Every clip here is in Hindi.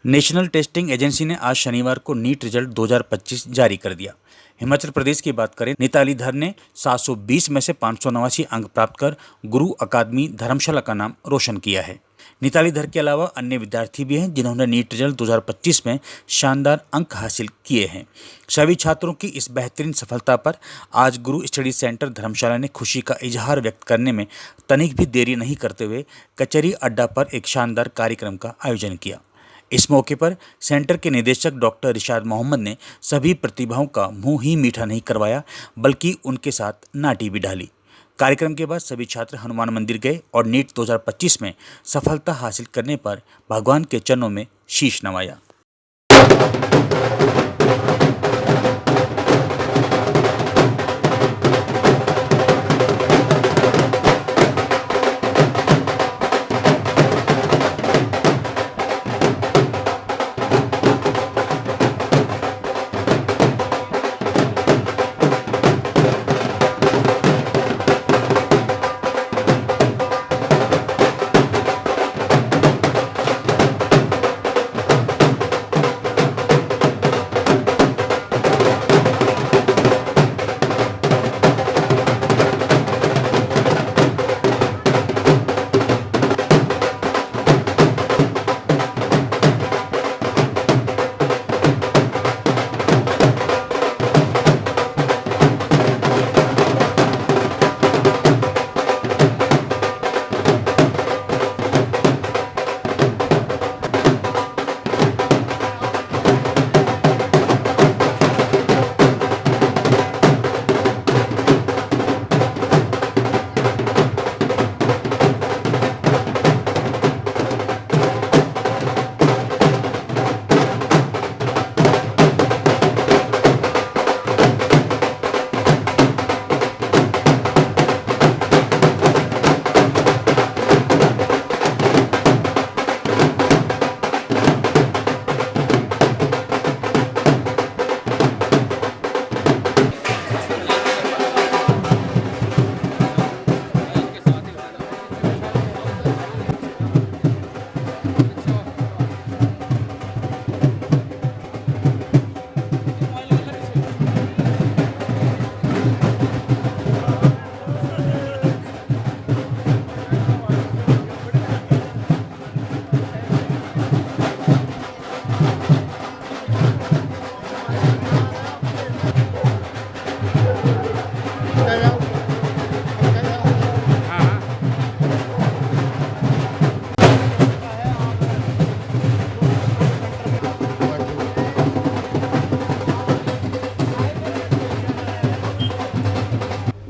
नेशनल टेस्टिंग एजेंसी ने आज शनिवार को नीट रिजल्ट 2025 जारी कर दिया। हिमाचल प्रदेश की बात करें, निताली धर ने 720 में से 589 अंक प्राप्त कर गुरु अकादमी धर्मशाला का नाम रोशन किया है। निताली धर के अलावा अन्य विद्यार्थी भी हैं जिन्होंने नीट रिजल्ट 2025 में शानदार अंक हासिल किए हैं। सभी छात्रों की इस बेहतरीन सफलता पर आज गुरु स्टडी सेंटर धर्मशाला ने खुशी का इजहार व्यक्त करने में तनिक भी देरी नहीं करते हुए कचहरी अड्डा पर एक शानदार कार्यक्रम का आयोजन किया। इस मौके पर सेंटर के निदेशक डॉक्टर रिशाद मोहम्मद ने सभी प्रतिभाओं का मुंह ही मीठा नहीं करवाया, बल्कि उनके साथ नाटी भी डाली। कार्यक्रम के बाद सभी छात्र हनुमान मंदिर गए और नीट 2025 में सफलता हासिल करने पर भगवान के चरणों में शीश नवाया।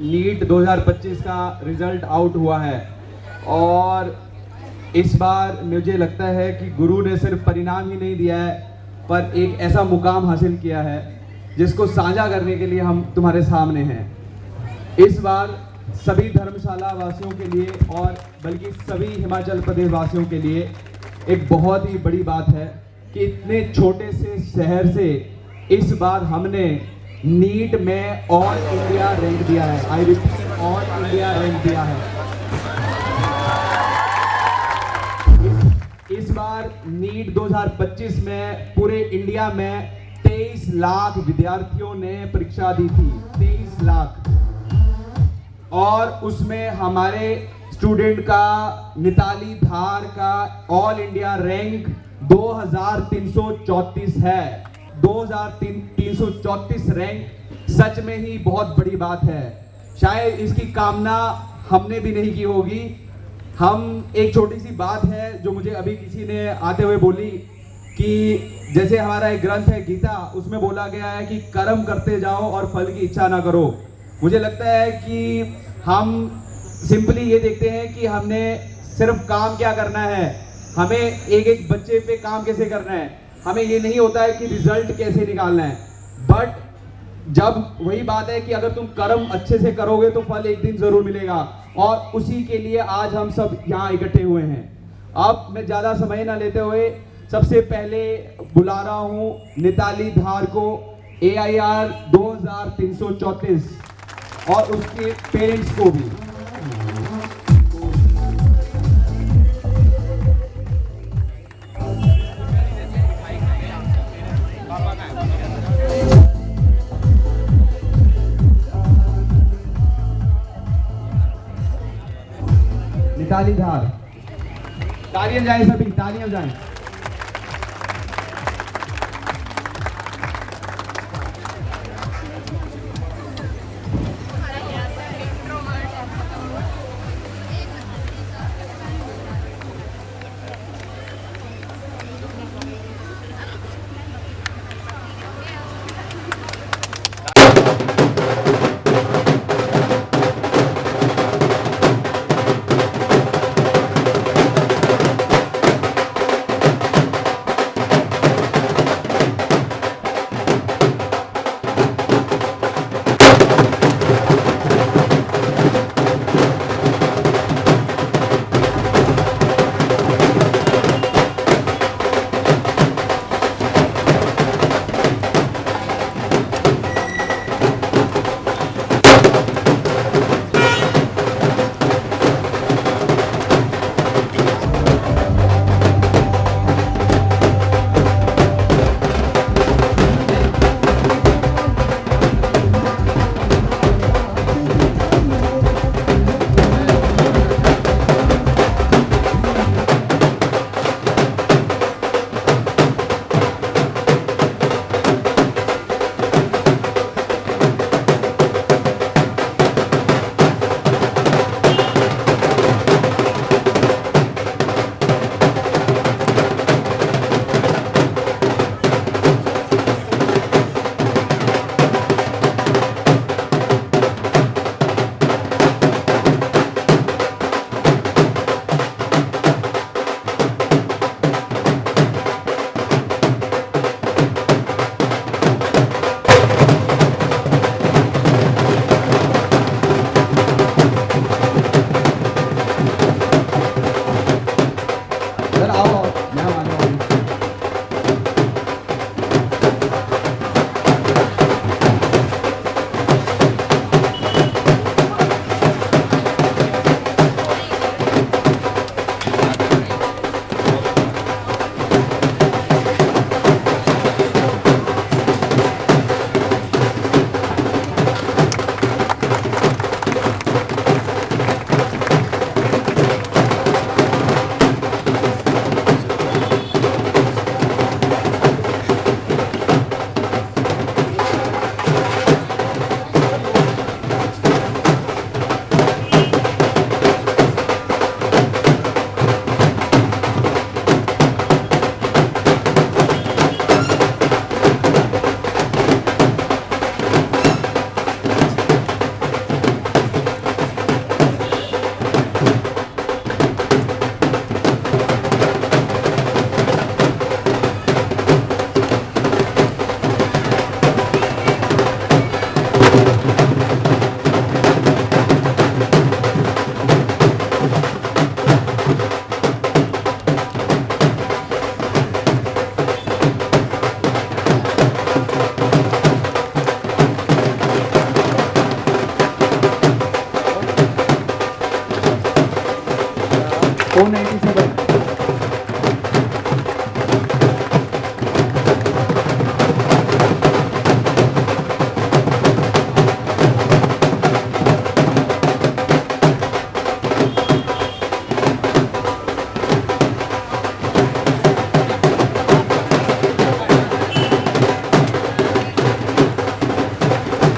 नीट 2025 का रिजल्ट आउट हुआ है और इस बार मुझे लगता है कि गुरु ने सिर्फ परिणाम ही नहीं दिया है, पर एक ऐसा मुकाम हासिल किया है जिसको साझा करने के लिए हम तुम्हारे सामने हैं। इस बार सभी धर्मशाला वासियों के लिए और बल्कि सभी हिमाचल प्रदेश वासियों के लिए एक बहुत ही बड़ी बात है कि इतने छोटे से शहर से इस बार हमने नीट में ऑल इंडिया रैंक दिया है। I repeat, all India rank दिया है। इस बार नीट 2025 में पूरे इंडिया में 23 लाख विद्यार्थियों ने परीक्षा दी थी। 23 लाख, और उसमें हमारे स्टूडेंट का निताली धार का ऑल इंडिया रैंक 2334 है। 2334 रैंक सच में ही बहुत बड़ी बात है। शायद इसकी कामना हमने भी नहीं की होगी। एक छोटी सी बात है जो मुझे अभी किसी ने आते हुए बोली कि जैसे हमारा एक ग्रंथ है गीता, उसमें बोला गया है कि कर्म करते जाओ और फल की इच्छा ना करो। मुझे लगता है कि हम सिंपली ये देखते हैं कि हमने सिर्फ काम क्या करना है, हमें एक एक बच्चे पे काम कैसे करना है, हमें ये नहीं होता है कि रिजल्ट कैसे निकालना है। बट जब वही बात है कि अगर तुम कर्म अच्छे से करोगे तो फल एक दिन जरूर मिलेगा, और उसी के लिए आज हम सब यहाँ इकट्ठे हुए हैं। अब मैं ज़्यादा समय ना लेते हुए सबसे पहले बुला रहा हूँ निताली धार को, AIR 2334 और उसके पेरेंट्स को भी। नितालीधार। तालियां जाए सभी, तालियां जाए।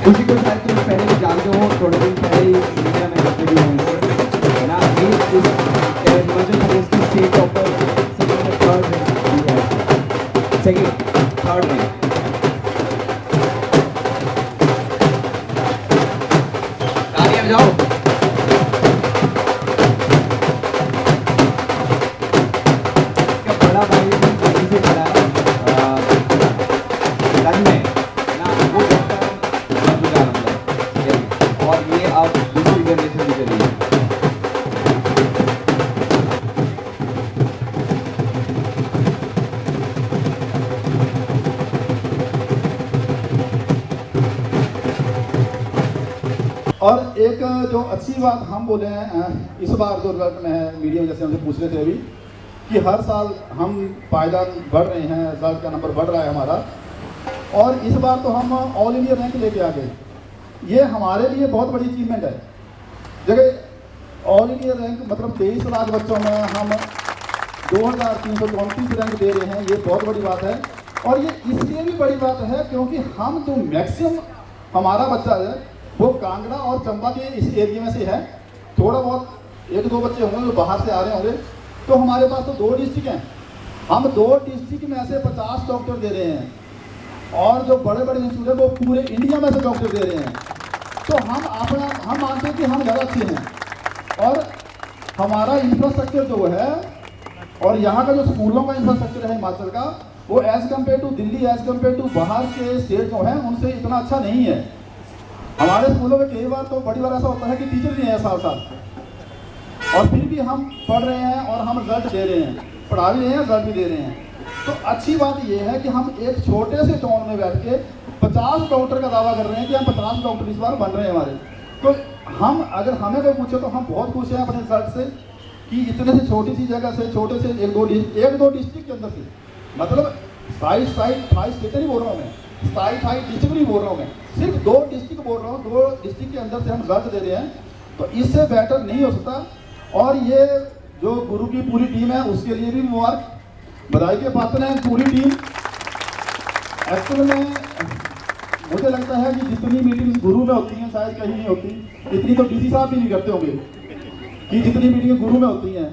उसी को शायद तुम पहले भी जानते हो, थोड़े दिन पहले ही मीडिया में इंटरव्यू हुई है ना। ये हिमाचल प्रदेश की स्टेट टॉपर सेकंड थर्ड में तालियां बजाओ। इसका बड़ा भाई दिल्ली से खड़ा है लन में ना, वो और ये अब दूसरी जनरेशन की चली है। और एक जो अच्छी बात हम बोले हैं इस बार जो रिजल्ट में है, मीडिया में जैसे हमसे पूछ रहे थे अभी कि हर साल हम पायदान बढ़ रहे हैं, रिजल्ट का नंबर बढ़ रहा है हमारा, और इस बार तो हम ऑल इंडिया रैंक लेके आ गए। ये हमारे लिए बहुत बड़ी अचीवमेंट है। जगह ऑल इंडिया रैंक मतलब 23 लाख बच्चों में हम 2334 रैंक दे रहे हैं, ये बहुत बड़ी बात है। और ये इसलिए भी बड़ी बात है क्योंकि हम जो मैक्सिमम हमारा बच्चा है वो कांगड़ा और चंबा के इस एरिया में से है। थोड़ा बहुत एक दो बच्चे होंगे जो बाहर से आ रहे होंगे, तो हमारे पास तो 2 डिस्ट्रिक्ट हैं, हम 2 डिस्ट्रिक्ट में से 50 डॉक्टर दे रहे हैं, और जो बड़े बड़े इंस्टीट्यूट है वो पूरे इंडिया में से डॉक्टर दे रहे हैं। तो हम मानते हैं कि हम ज़्यादा अच्छे हैं। और हमारा इंफ्रास्ट्रक्चर जो है और यहाँ का जो स्कूलों का इंफ्रास्ट्रक्चर है हिमाचल का, वो as compare to Delhi, as compare to बाहर के स्टेट जो हैं उनसे इतना अच्छा नहीं है। हमारे स्कूलों में कई बार तो बड़ी बार ऐसा होता है कि टीचर नहीं है साथ साथ, और फिर भी हम पढ़ रहे हैं और हम रिजल्ट दे रहे हैं, पढ़ा भी रहे हैं, रिजल्ट भी दे रहे हैं। तो अच्छी बात यह है कि हम एक छोटे से टाउन में बैठ के 50 डॉक्टर का दावा कर रहे हैं कि हम 50 डॉक्टर इस बार बन रहे हैं हमारे। तो हम अगर हमें कोई पूछे तो हम बहुत खुश हैं अपने रिजल्ट से कि इतने से छोटी सी जगह से, छोटे से एक दो डिस्ट्रिक्ट के अंदर से, मतलब 28 स्टेट नहीं बोल रहा हूँ मैं, 28 डिस्ट्रिक्ट नहीं बोल रहा हूँ मैं, सिर्फ 2 डिस्ट्रिक्ट बोल रहा हूँ, 2 डिस्ट्रिक्ट के अंदर से हम रिजल्ट दे रहे हैं। तो इससे बेटर नहीं हो सकता। और ये जो गुरु की पूरी टीम है उसके लिए भी मुबारक, बधाई के पात्र हैं पूरी टीम। एक्चुअल में मुझे लगता है कि जितनी मीटिंग गुरु में होती हैं शायद कहीं नहीं होती, इतनी तो डीसी साहब भी नहीं करते होंगे कि जितनी मीटिंग गुरु में होती हैं।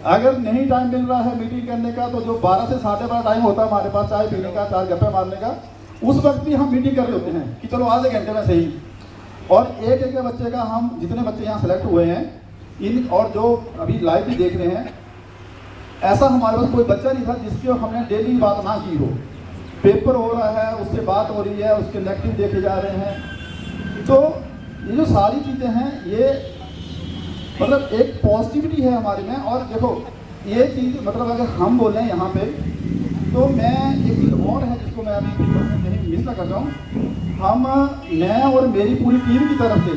अगर नहीं टाइम मिल रहा है मीटिंग करने का, तो जो 12 से 12:30 टाइम होता है हमारे पास चाय पीने का, 4 गप्पे मारने का, उस वक्त भी हम मीटिंग कर रहे होते हैं कि चलो आधे घंटे में सही। और एक एक बच्चे का हम जितने बच्चे यहाँ सेलेक्ट हुए हैं इन, और जो अभी लाइव भी देख रहे हैं, ऐसा हमारे पास कोई बच्चा नहीं था जिसकी हमने डेली बात ना की हो। पेपर हो रहा है, उससे बात हो रही है, उसके नेगेटिव देखे जा रहे हैं। तो ये जो सारी चीज़ें हैं ये मतलब एक पॉजिटिविटी है हमारे में। और देखो ये चीज़ मतलब अगर हम बोलें यहाँ पे, तो मैं एक चीज़ और है जिसको मैं अभी नहीं मिस ना कर रहा हूँ। मैं और मेरी पूरी टीम की तरफ से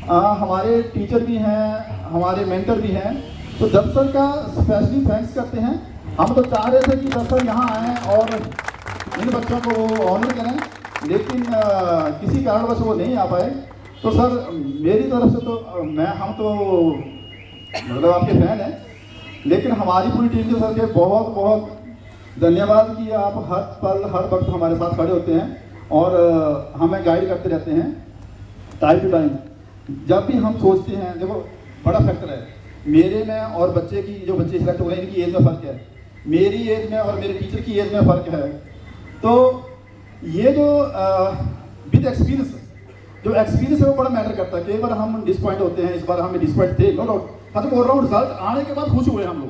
हमारे टीचर भी हैं, हमारे मेंटर भी हैं, तो दफ्तर का स्पेशली थैंक्स करते हैं। हम तो चाह रहे थे कि दफ्तर यहाँ आएँ और इन बच्चों को ऑनर करें, लेकिन किसी कारणवश वो नहीं आ पाए। तो सर मेरी तरफ से तो हम तो मतलब आपके फैन हैं, लेकिन हमारी पूरी टीम के सर के बहुत बहुत धन्यवाद कि आप हर पल हर वक्त हमारे साथ खड़े होते हैं और हमें गाइड करते रहते हैं टाइम टू टाइम। जब भी हम सोचते हैं, देखो बड़ा फैक्टर है मेरे में और बच्चे की, जो बच्चे सिलेक्ट हो रहे हैं इनकी एज में फ़र्क है, मेरी एज में और मेरे टीचर की एज में फ़र्क है। तो ये जो विद एक्सपीरियंस, जो एक्सपीरियंस है वो बड़ा मैटर करता है। कई बार हम डिसपॉइंट होते हैं, इस बार हमें डिसपॉइंट थे, नो डाउट। हाँ तो बोल रहा हूँ रिजल्ट आने के बाद खुश हुए हम लोग,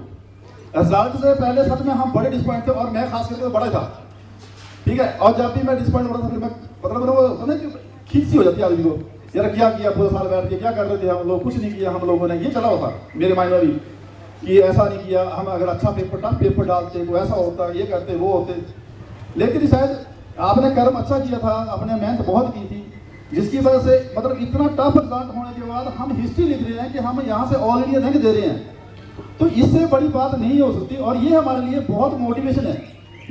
रिजल्ट से पहले सच में हम बड़े डिसपॉइंट थे, और मैं खास करके तो बड़ा था, ठीक है। और जब भी मैं डिसपॉइंट हो रहा था फिर मैं मतलब वो होता ना कि खींची हो जाती है आदमी को, यार क्या किया पूरे साल बैठ के, क्या कर रहे थे हम लोग, कुछ नहीं किया हम लोगों ने, ये चला होता मेरे माइंड में भी कि ऐसा नहीं किया, हम अगर अच्छा टफ पेपर डालते तो ऐसा होता, ये करते वो होते। लेकिन शायद आपने कर्म अच्छा किया था, आपने मेहनत बहुत की थी, जिसकी वजह से मतलब इतना टफ रिजल्ट होने के बाद हम हिस्ट्री लिख रहे हैं कि हम यहाँ से ऑल इंडिया रैंक दे रहे हैं। तो इससे बड़ी बात नहीं हो सकती, और ये हमारे लिए बहुत मोटिवेशन है।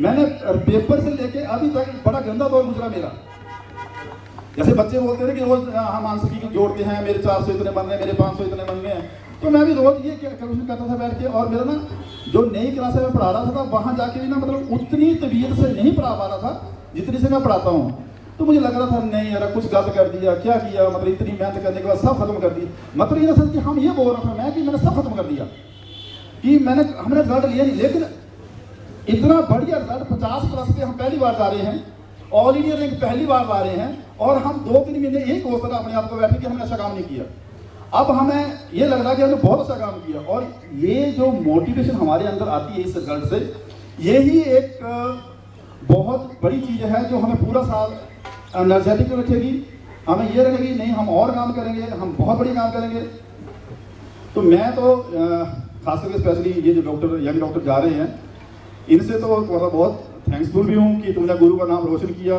मैंने पेपर से लेके अभी तक बड़ा गंदा दौर गुजरा मेरा। जैसे बच्चे बोलते थे कि रोज हम आंसर की जोड़ते हैं, मेरे 400 इतने बन रहे हैं, मेरे 500 इतने बन रहे हैं, तो मैं भी रोज ये कैलकुलेशन करता था बैठ के। और मेरा ना जो नई क्लास में पढ़ा रहा था वहाँ जाके भी ना मतलब उतनी तबीयत से नहीं पढ़ा पा रहा था जितनी से मैं पढ़ाता हूँ। तो मुझे लग रहा था नहीं यार कुछ गलत कर दिया, क्या किया, मतलब इतनी मेहनत करने के बाद सब खत्म कर दी। मतलब ये सर कि हम ये बोल रहा था मैं कि मैंने सब खत्म कर दिया, कि हमने रिजल्ट लिया नहीं। लेकिन इतना बढ़िया रिजल्ट 50+ पे हम पहली बार जा रहे हैं, ऑल इंडिया रैंक पहली बार ला रहे हैं, और हम 2-3 महीने यही सोच रहा अपने आप को बैठे कि हमने अच्छा काम नहीं किया। अब हमें ये लग रहा है कि हमने बहुत अच्छा काम किया। और ये जो मोटिवेशन हमारे अंदर आती है इस रिजल्ट से, यही एक बहुत बड़ी चीज़ है जो हमें पूरा साल एनर्जेटिक रखेगी। हमें ये रखेगी नहीं हम और काम करेंगे, हम बहुत बड़ी काम करेंगे। तो मैं तो खास करके स्पेशली ये जो डॉक्टर यंग डॉक्टर जा रहे हैं, इनसे तो थोड़ा बहुत थैंक्सफुल भी हूँ कि तुमने गुरु का नाम रोशन किया,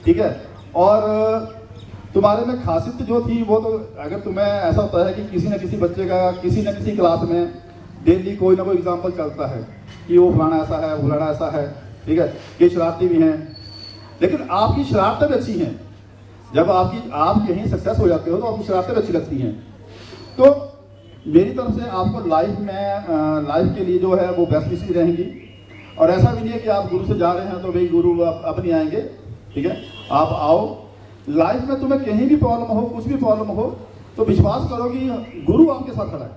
ठीक है। और तुम्हारे में खासियत जो थी वो तो, अगर तुम्हें ऐसा होता है कि किसी न किसी बच्चे का किसी न किसी क्लास में डेली कोई ना कोई एग्जाम्पल चलता है कि वो फलाना ऐसा है, वो फलाना ऐसा है, ठीक है, ये शरारती भी हैं, लेकिन आपकी शरारतें भी अच्छी हैं। जब आप कहीं सक्सेस हो जाते हो तो आपकी शरारतें भी अच्छी लगती हैं। तो मेरी तरफ से आपको लाइफ के लिए जो है वो बेस्ट विशेष रहेंगी। और ऐसा भी नहीं है कि आप गुरु से जा रहे हैं तो भाई गुरु अब नहीं आएंगे, ठीक है। आप आओ, लाइफ में तुम्हें कहीं भी प्रॉब्लम हो, कुछ भी प्रॉब्लम हो, तो विश्वास करो कि गुरु आपके साथ खड़ा है,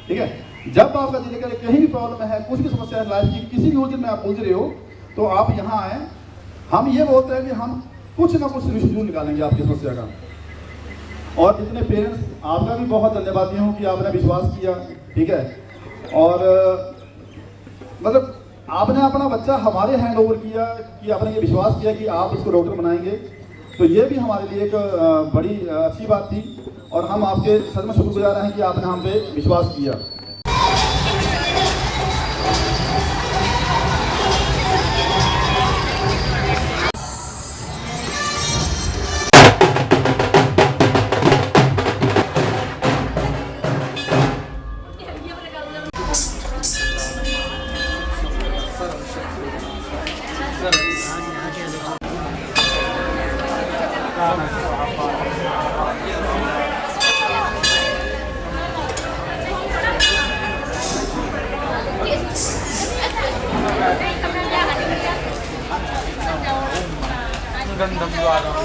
ठीक है। जब आपका दिल करे कहीं भी प्रॉब्लम है, कुछ भी समस्या है लाइफ की, किसी भी उलझन में आप उलझ रहे हो, तो आप यहाँ आए। हम ये बोलते हैं कि हम कुछ ना कुछ सोल्यूशन जरूर निकालेंगे आपकी समस्या का। और जितने पेरेंट्स, आपका भी बहुत धन्यवादी हूँ कि आपने विश्वास किया, ठीक है। और मतलब आपने अपना बच्चा हमारे हैंड ओवर किया, कि आपने ये विश्वास किया कि आप इसको डॉक्टर बनाएंगे, तो ये भी हमारे लिए एक बड़ी अच्छी बात थी। और हम आपके सच में शुक्रगुजार हैं कि आपने हम पे विश्वास किया। gandang lugar.